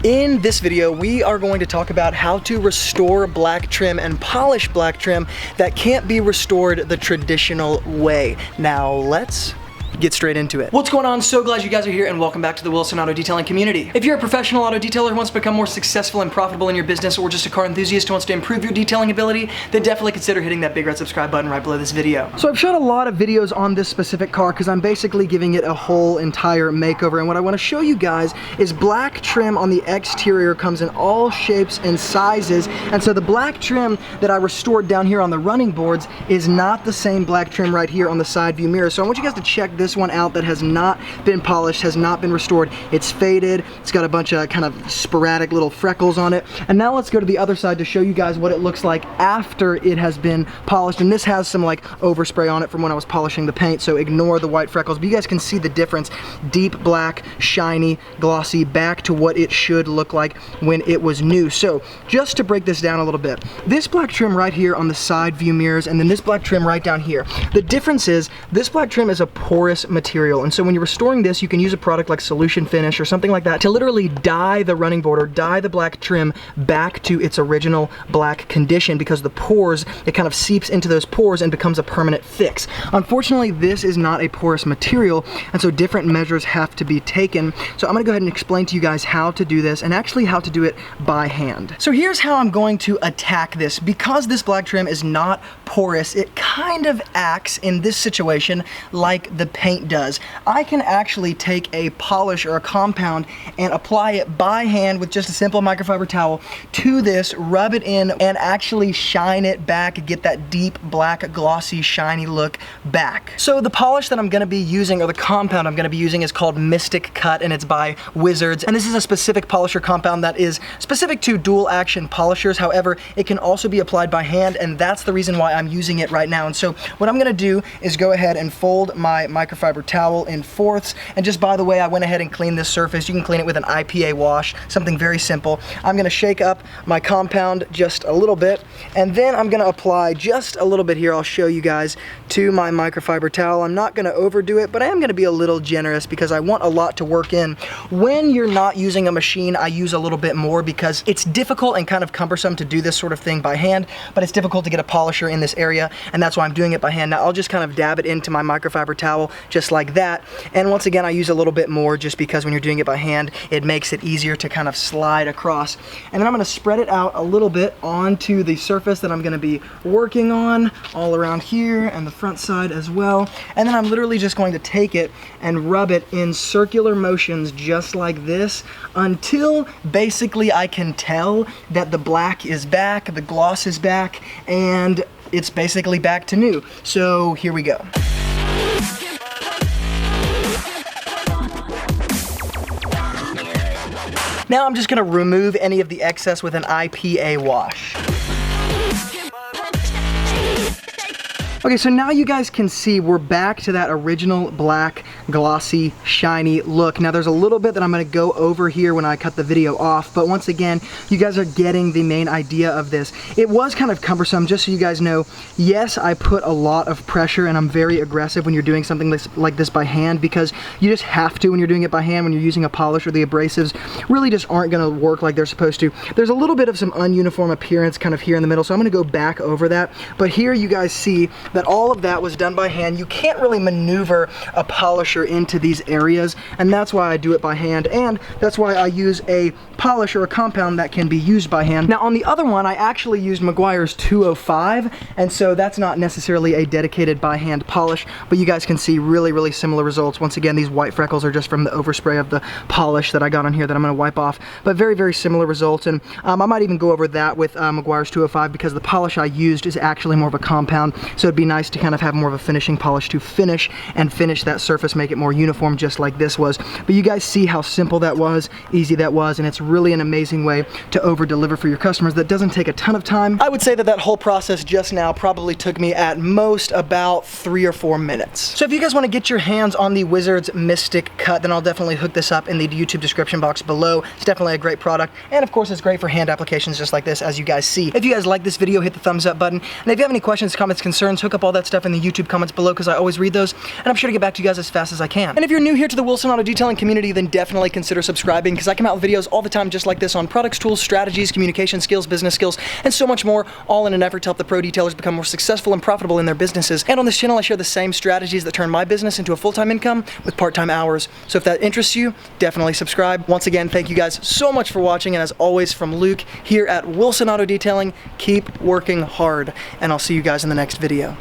In this video, we are going to talk about how to restore black trim and polish black trim that can't be restored the traditional way. Now, let's get straight into it. What's going on? So glad you guys are here and welcome back to the Wilson Auto Detailing community. If you're a professional auto detailer who wants to become more successful and profitable in your business, or just a car enthusiast who wants to improve your detailing ability, then definitely consider hitting that big red subscribe button right below this video. So I've shot a lot of videos on this specific car because I'm basically giving it a whole entire makeover, and what I want to show you guys is black trim on the exterior comes in all shapes and sizes, and so the black trim that I restored down here on the running boards is not the same black trim right here on the side view mirror. So I want you guys to check this one out that has not been polished, has not been restored. It's faded, it's got a bunch of kind of sporadic little freckles on it. And now let's go to the other side to show you guys what it looks like after it has been polished. And this has some like overspray on it from when I was polishing the paint, so ignore the white freckles, but you guys can see the difference. Deep black, shiny, glossy, back to what it should look like when it was new. So just to break this down a little bit, this black trim right here on the side view mirrors, and then this black trim right down here, the difference is this black trim is a porous material, and so when you're restoring this, you can use a product like Solution Finish or something like that to literally dye the running board or dye the black trim back to its original black condition, because the pores, it kind of seeps into those pores and becomes a permanent fix. Unfortunately, this is not a porous material, and so different measures have to be taken. So I'm gonna go ahead and explain to you guys how to do this, and actually how to do it by hand. So here's how I'm going to attack this. Because this black trim is not porous, it kind of acts in this situation like the paint does. I can actually take a polish or a compound and apply it by hand with just a simple microfiber towel to this, rub it in, and actually shine it back, get that deep black glossy shiny look back. So the polish that I'm going to be using, or the compound I'm going to be using, is called Mystic Cut, and it's by Wizards, and this is a specific polisher compound that is specific to dual action polishers. However, it can also be applied by hand, and that's the reason why I'm using it right now. And so what I'm going to do is go ahead and fold my microfiber towel in fourths, and just by the way, I went ahead and cleaned this surface. You can clean it with an IPA wash, something very simple. I'm gonna shake up my compound just a little bit, and then I'm gonna apply just a little bit here, I'll show you guys, to my microfiber towel. I'm not gonna overdo it, but I am gonna be a little generous because I want a lot to work in. When you're not using a machine, I use a little bit more because it's difficult and kind of cumbersome to do this sort of thing by hand, but it's difficult to get a polisher in this area, and that's why I'm doing it by hand. Now I'll just kind of dab it into my microfiber towel just like that. And once again, I use a little bit more just because when you're doing it by hand, it makes it easier to kind of slide across. And then I'm gonna spread it out a little bit onto the surface that I'm gonna be working on, all around here and the front side as well. And then I'm literally just going to take it and rub it in circular motions just like this until basically I can tell that the black is back, the gloss is back, and it's basically back to new. So here we go. Now I'm just gonna remove any of the excess with an IPA wash. Okay, so now you guys can see we're back to that original black, glossy, shiny look. Now there's a little bit that I'm gonna go over here when I cut the video off, but once again, you guys are getting the main idea of this. It was kind of cumbersome, just so you guys know. Yes, I put a lot of pressure, and I'm very aggressive when you're doing something like this by hand, because you just have to when you're doing it by hand. When you're using a polish, or the abrasives really just aren't gonna work like they're supposed to. There's a little bit of some ununiform appearance kind of here in the middle, so I'm gonna go back over that. But here you guys see that all of that was done by hand. You can't really maneuver a polisher into these areas, and that's why I do it by hand, and that's why I use a polish or a compound that can be used by hand. Now on the other one, I actually used Meguiar's 205, and so that's not necessarily a dedicated by hand polish, but you guys can see really, really similar results. Once again, these white freckles are just from the overspray of the polish that I got on here that I'm gonna wipe off, but very, very similar results. And I might even go over that with Meguiar's 205, because the polish I used is actually more of a compound, so it'd be nice to kind of have more of a finishing polish to finish that surface, make it more uniform just like this was. But you guys see how simple that was, easy that was, and it's really an amazing way to over deliver for your customers. That doesn't take a ton of time. I would say that whole process just now probably took me at most about 3 or 4 minutes. So if you guys want to get your hands on the Wizards Mystic Cut, then I'll definitely hook this up in the YouTube description box below. It's definitely a great product, and of course it's great for hand applications just like this, as you guys see. If you guys like this video, hit the thumbs up button, and if you have any questions, comments, concerns, hook look up all that stuff in the YouTube comments below because I always read those, and I'm sure to get back to you guys as fast as I can. And if you're new here to the Wilson Auto Detailing community, then definitely consider subscribing because I come out with videos all the time just like this on products, tools, strategies, communication skills, business skills, and so much more, all in an effort to help the pro detailers become more successful and profitable in their businesses. And on this channel, I share the same strategies that turn my business into a full-time income with part-time hours. So if that interests you, definitely subscribe. Once again, thank you guys so much for watching, and as always from Luke here at Wilson Auto Detailing, keep working hard, and I'll see you guys in the next video.